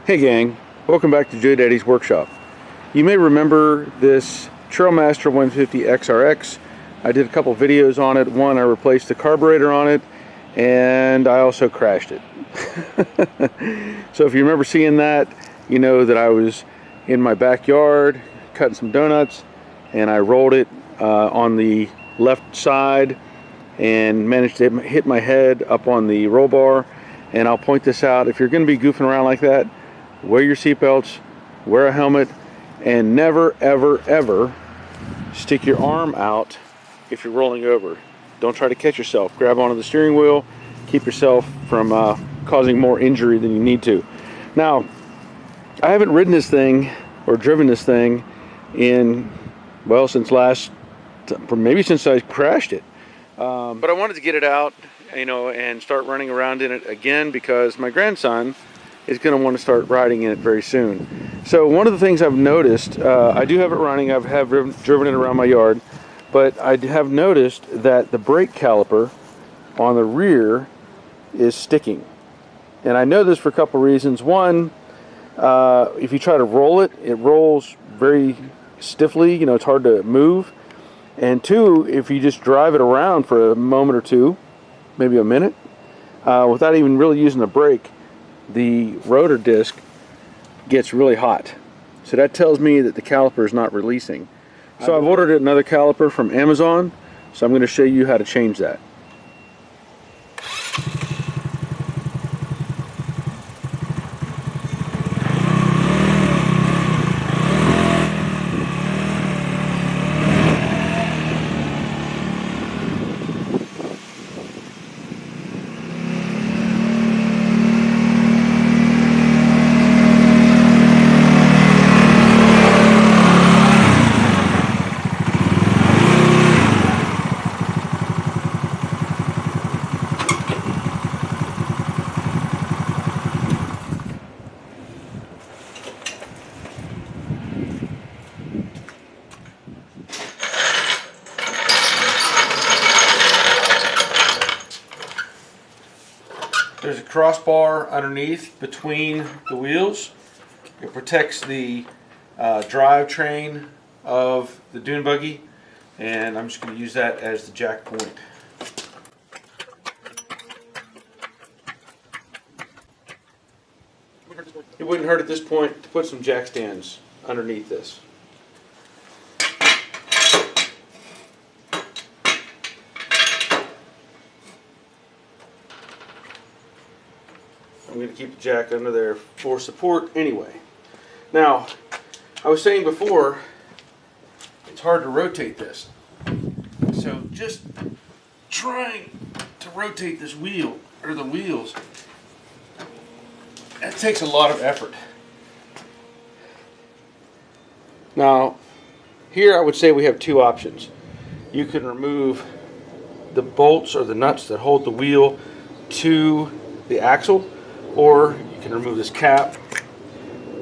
Hey gang, welcome back to J Daddy's Workshop. You may remember this Trailmaster 150 XRX. I did a couple videos on it. One, I replaced the carburetor on it, and I also crashed it. So if you remember seeing that, you know that I was in my backyard cutting some donuts, and I rolled it on the left side and managed to hit my head up on the roll bar. And I'll point this out: if you're going to be goofing around like that, wear your seatbelts, wear a helmet, and never, ever, ever stick your arm out if you're rolling over. Don't try to catch yourself. Grab onto the steering wheel. Keep yourself from causing more injury than you need to. Now, I haven't ridden this thing or driven this thing in, well, maybe since I crashed it. But I wanted to get it out, and start running around in it again because my grandson is going to want to start riding in it very soon. So one of the things I've noticed, I do have it running. I have driven it around my yard, but I have noticed that the brake caliper on the rear is sticking. And I know this for a couple reasons. One, if you try to roll it, it rolls very stiffly. It's hard to move. And two, if you just drive it around for a moment or two, maybe a minute, without even really using the brake, the rotor disc gets really hot. So that tells me that the caliper is not releasing. So I've ordered another caliper from Amazon, so I'm going to show you how to change that. There's a crossbar underneath between the wheels. It protects the drivetrain of the dune buggy, and I'm just going to use that as the jack point. It wouldn't hurt at this point to put some jack stands underneath this. I'm going to keep the jack under there for support anyway. Now, I was saying before, it's hard to rotate this. So just trying to rotate this wheel, or the wheels, that takes a lot of effort. Now, here I would say we have two options. You can remove the bolts or the nuts that hold the wheel to the axle, or you can remove this cap,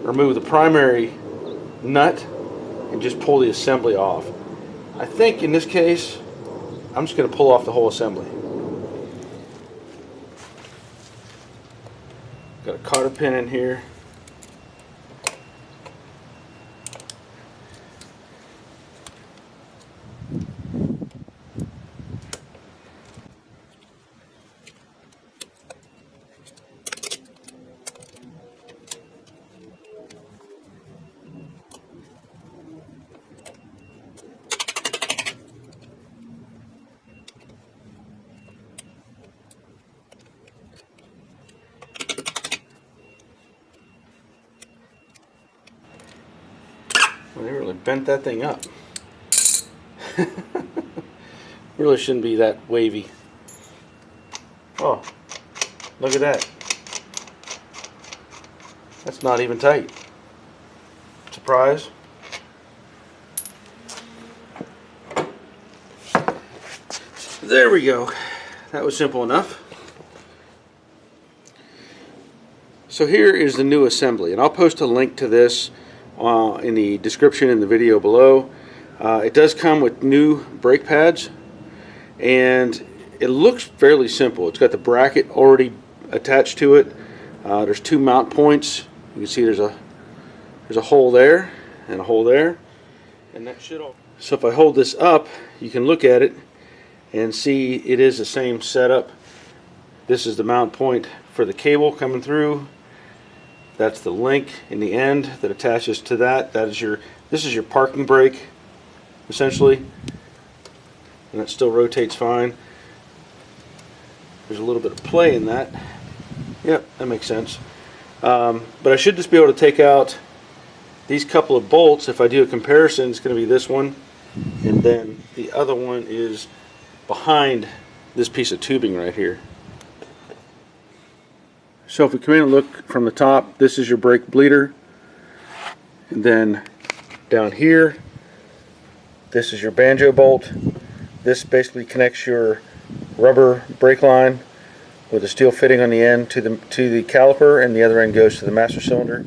remove the primary nut, and just pull the assembly off. I think in this case, I'm just going to pull off the whole assembly. Got a cotter pin in here. Well, they really bent that thing up. Really shouldn't be that wavy. Oh, look at that. That's not even tight. Surprise. There we go. That was simple enough. So here is the new assembly, and I'll post a link to this in the description in the video below. It does come with new brake pads, and it looks fairly simple. It's got the bracket already attached to it. There's two mount points You can see there's a hole there and a hole there, and that should all. So if I hold this up, you can look at it and see it is the same setup. This is the mount point for the cable coming through. That's the link in the end that attaches to that. This is your parking brake, essentially, and it still rotates fine. There's a little bit of play in that. Yep, that makes sense. But I should just be able to take out these couple of bolts. If I do a comparison, it's going to be this one, and then the other one is behind this piece of tubing right here. So if we come in and look from the top, this is your brake bleeder, and then down here, this is your banjo bolt. This basically connects your rubber brake line with a steel fitting on the end to the caliper, and the other end goes to the master cylinder.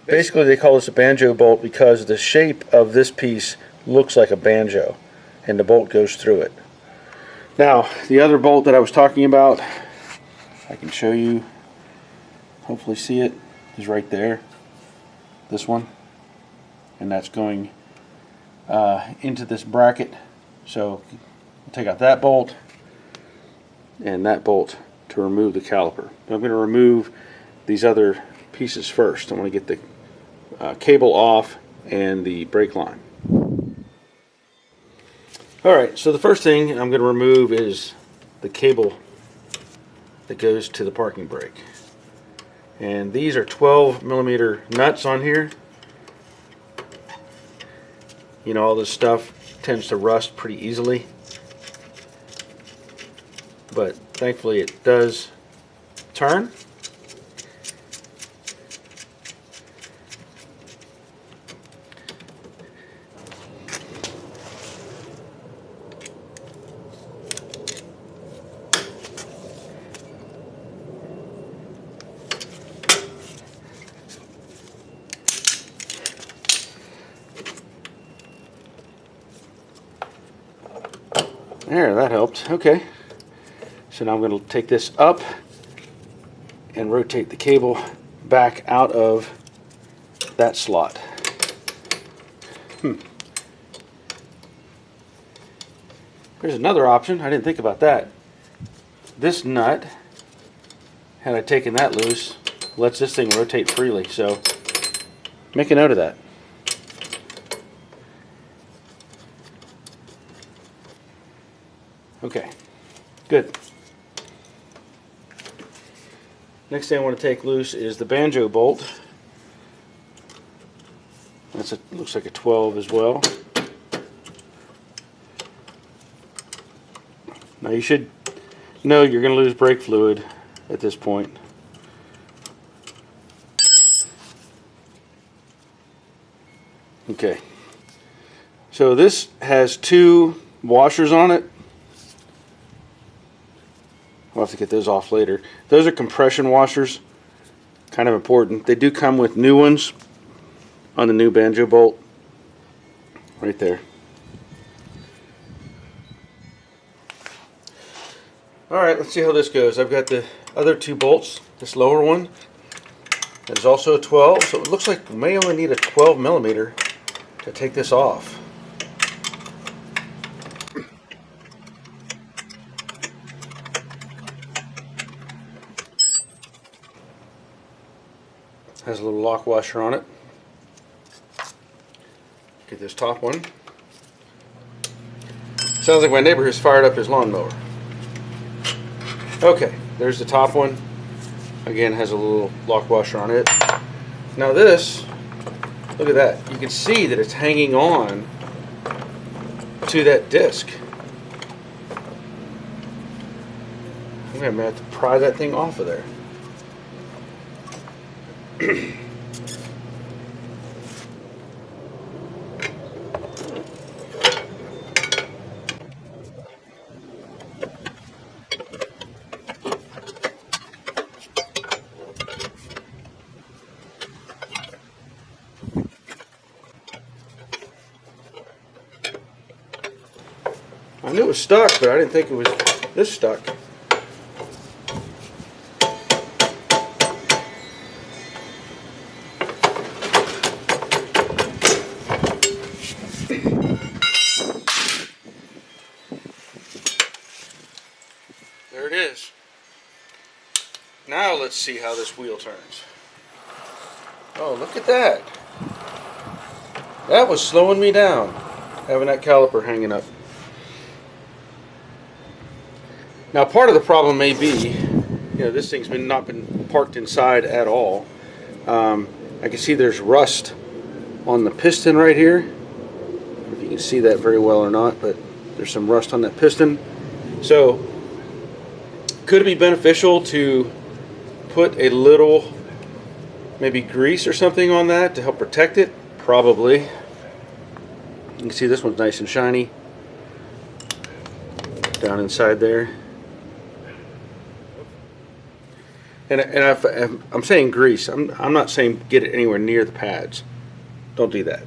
Basically, they call this a banjo bolt because the shape of this piece looks like a banjo, and the bolt goes through it. Now, the other bolt that I was talking about, I can show you, hopefully see it, is right there. This one. And that's going into this bracket. So, we'll take out that bolt and that bolt to remove the caliper. But I'm going to remove these other pieces first. I want to get the cable off and the brake line. Alright, so the first thing I'm going to remove is the cable that goes to the parking brake. And these are 12mm nuts on here. You know, all this stuff tends to rust pretty easily, but thankfully it does turn. There, that helped. Okay. So now I'm going to take this up and rotate the cable back out of that slot. There's another option. I didn't think about that. This nut, had I taken that loose, lets this thing rotate freely. So make a note of that. Okay, good. Next thing I want to take loose is the banjo bolt. Looks like a 12 as well. Now you should know you're going to lose brake fluid at this point. Okay, so this has two washers on it. We'll have to get those off later. Those are compression washers, kind of important. They do come with new ones on the new banjo bolt, right there. Alright, let's see how this goes. I've got the other two bolts, this lower one, that is also a 12, so it looks like we may only need a 12mm to take this off. Has a little lock washer on it. Get this top one. Sounds like my neighbor has fired up his lawnmower. Okay, there's the top one. Again, has a little lock washer on it. Now this, look at that. You can see that it's hanging on to that disc. I'm going to have to pry that thing off of there. I knew it was stuck, but I didn't think it was this stuck. There it is. Now let's see how this wheel turns. Oh, look at that. That was slowing me down, having that caliper hanging up. Now part of the problem may be, this thing's not been parked inside at all. I can see there's rust on the piston right here. I don't know if you can see that very well or not, but there's some rust on that piston. So could it be beneficial to put a little maybe grease or something on that to help protect it? Probably. You can see this one's nice and shiny down inside there. And I'm saying grease. I'm not saying get it anywhere near the pads. Don't do that.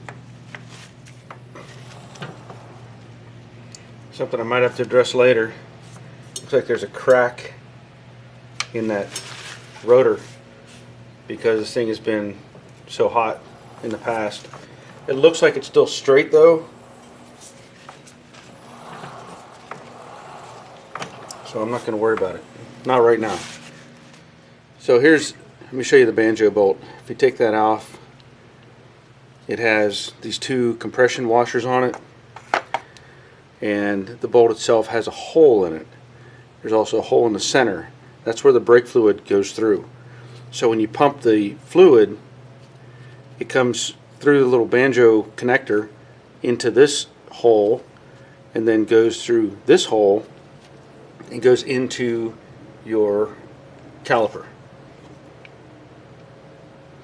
Something I might have to address later. Looks like there's a crack in that rotor because this thing has been so hot in the past. It looks like it's still straight though. So I'm not going to worry about it. Not right now. So let me show you the banjo bolt. If you take that off, it has these two compression washers on it, and the bolt itself has a hole in it. There's also a hole in the center. That's where the brake fluid goes through. So when you pump the fluid, it comes through the little banjo connector into this hole, and then goes through this hole and goes into your caliper.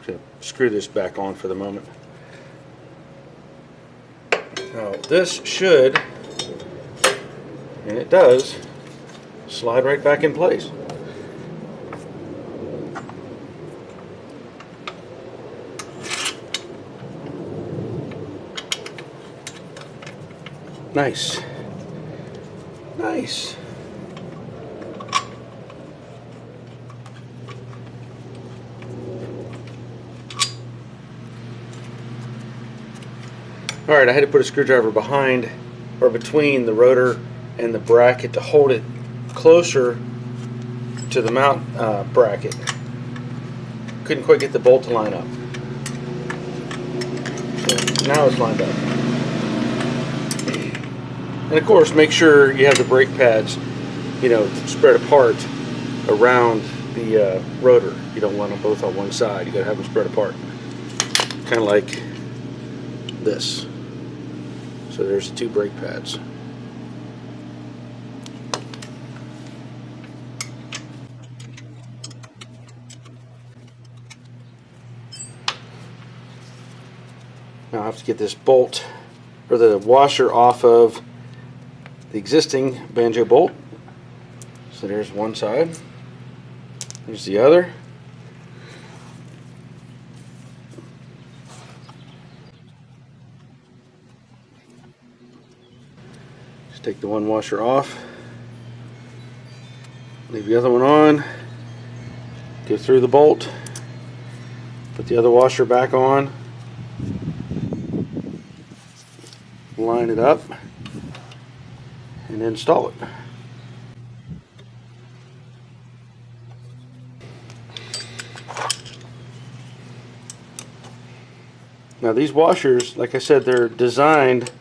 So screw this back on for the moment. Now this should, and it does, slide right back in place. Nice. Nice. Alright, I had to put a screwdriver behind or between the rotor and the bracket to hold it closer to the mount bracket. Couldn't quite get the bolt to line up. So now it's lined up. And of course, make sure you have the brake pads, spread apart around the rotor. You don't want them both on one side. You got to have them spread apart, kind of like this. So there's the two brake pads. Now I have to get this bolt or the washer off of the existing banjo bolt. So there's one side. There's the other. Just take the one washer off. Leave the other one on. Go through the bolt. Put the other washer back on. Line it up and install it. Now these washers, like I said, they're designed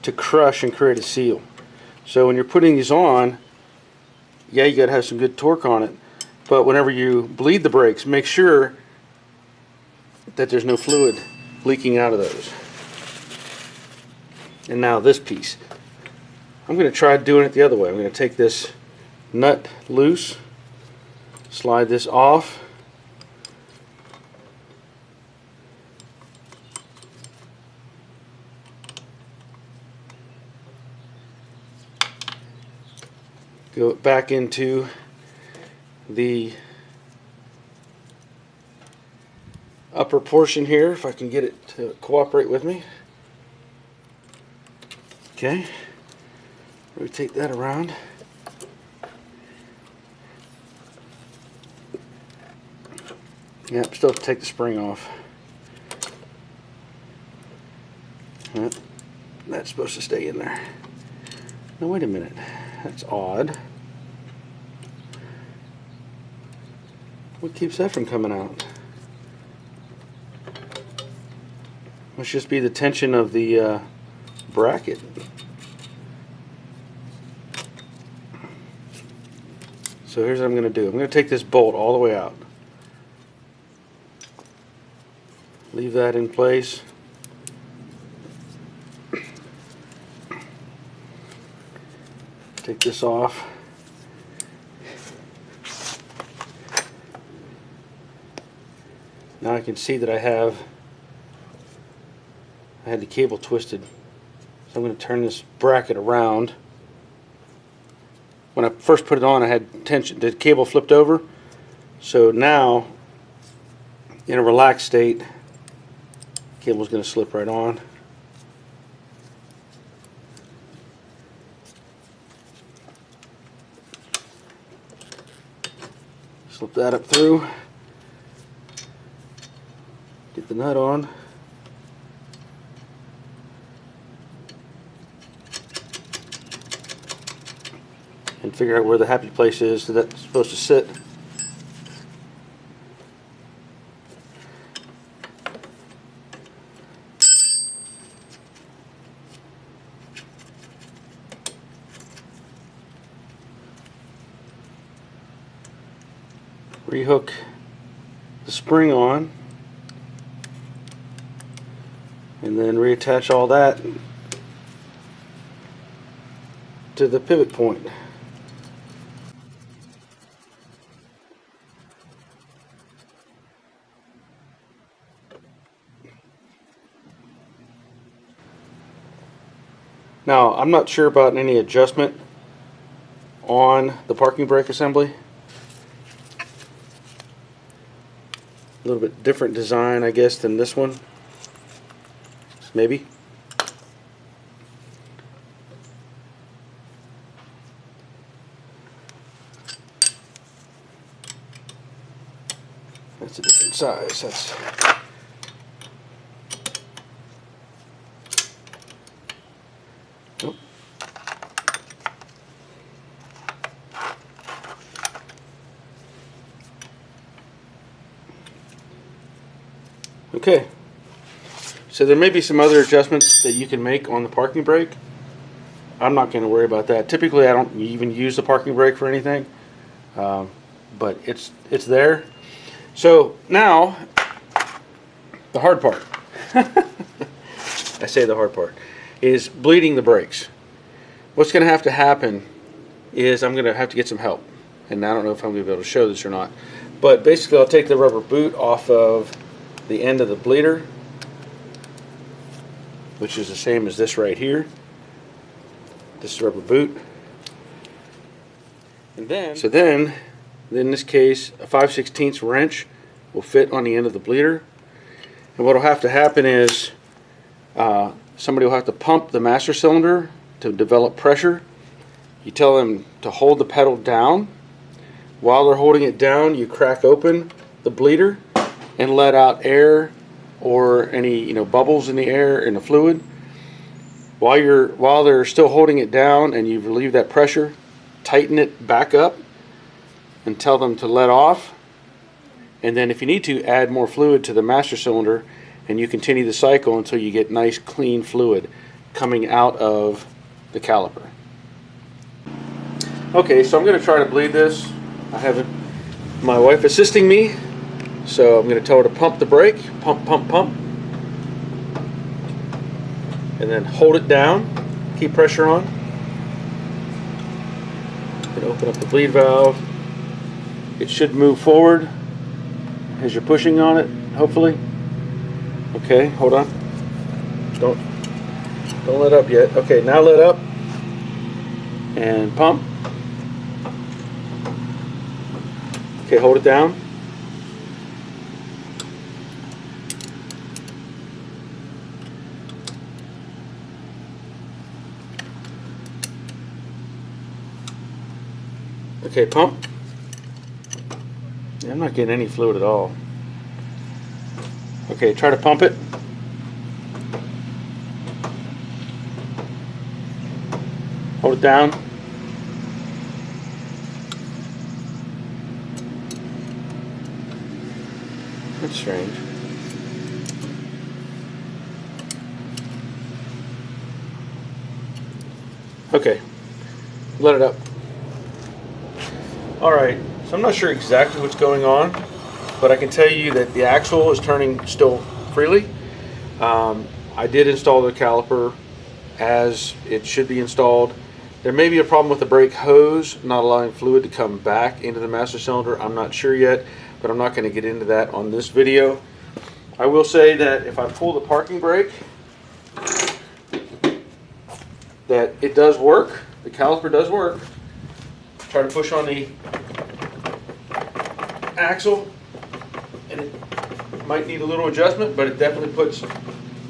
to crush and create a seal. So when you're putting these on, yeah, you gotta have some good torque on it, but whenever you bleed the brakes, make sure that there's no fluid leaking out of those. And now this piece. I'm going to try doing it the other way. I'm going to take this nut loose, slide this off, go back into the upper portion here, if I can get it to cooperate with me. Okay, rotate that around. Yep, still have to take the spring off. Yep, that's supposed to stay in there. Now wait a minute, that's odd. What keeps that from coming out? Must just be the tension of the bracket. So here's what I'm going to do. I'm going to take this bolt all the way out. Leave that in place. Take this off. Now I can see that I had the cable twisted. So I'm going to turn this bracket around. When I first put it on, I had tension. The cable flipped over. So now, in a relaxed state, the cable's going to slip right on. Slip that up through. Get the nut on. And figure out where the happy place is that that's supposed to sit. Rehook the spring on, and then reattach all that to the pivot point. Now, I'm not sure about any adjustment on the parking brake assembly. A little bit different design, I guess, than this one. Maybe. That's a different size. That's okay. So there may be some other adjustments that you can make on the parking brake. I'm not going to worry about that. Typically, I don't even use the parking brake for anything, but it's there. So now, the hard part. I say the hard part is bleeding the brakes. What's going to have to happen is I'm going to have to get some help, and I don't know if I'm going to be able to show this or not. But basically, I'll take the rubber boot off of the end of the bleeder, which is the same as this right here. This is rubber boot. And then, in this case, a 5/16 wrench will fit on the end of the bleeder. And what will have to happen is somebody will have to pump the master cylinder to develop pressure. You tell them to hold the pedal down. While they're holding it down, you crack open the bleeder and let out air or any bubbles in the air in the fluid. While they're still holding it down and you've relieved that pressure, tighten it back up and tell them to let off. And then if you need to, add more fluid to the master cylinder, and you continue the cycle until you get nice clean fluid coming out of the caliper. Okay, so I'm going to try to bleed this. I have my wife assisting me, so I'm going to tell her to pump the brake, pump, pump, pump, and then hold it down, keep pressure on. And open up the bleed valve. It should move forward as you're pushing on it, hopefully. Okay, hold on. Don't let up yet. Okay, now let up and pump. Okay, hold it down. Okay, pump. Yeah, I'm not getting any fluid at all. Okay, try to pump it. Hold it down. That's strange. Okay, let it up. Alright, so I'm not sure exactly what's going on, but I can tell you that the axle is turning still freely. I did install the caliper as it should be installed. There may be a problem with the brake hose not allowing fluid to come back into the master cylinder. I'm not sure yet, but I'm not going to get into that on this video. I will say that if I pull the parking brake, that it does work. The caliper does work. Try to push on the axle, and it might need a little adjustment, but it definitely puts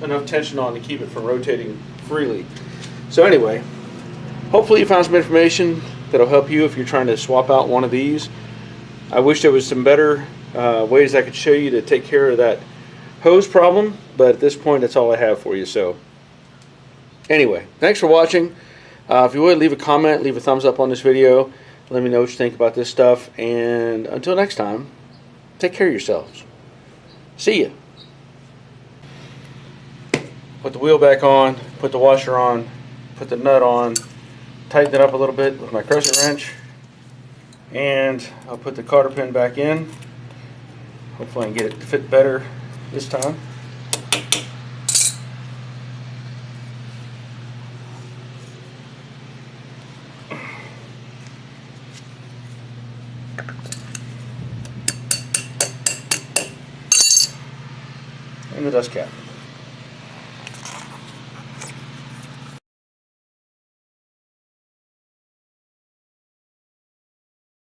enough tension on to keep it from rotating freely. So anyway, hopefully you found some information that'll help you if you're trying to swap out one of these. I wish there was some better ways I could show you to take care of that hose problem, but at this point that's all I have for you. So anyway, thanks for watching. If you would, leave a comment, leave a thumbs up on this video. Let me know what you think about this stuff, and until next time, take care of yourselves. See ya. Put the wheel back on, put the washer on, put the nut on, tighten it up a little bit with my crescent wrench, and I'll put the cotter pin back in. Hopefully I can get it to fit better this time. And the dust cap.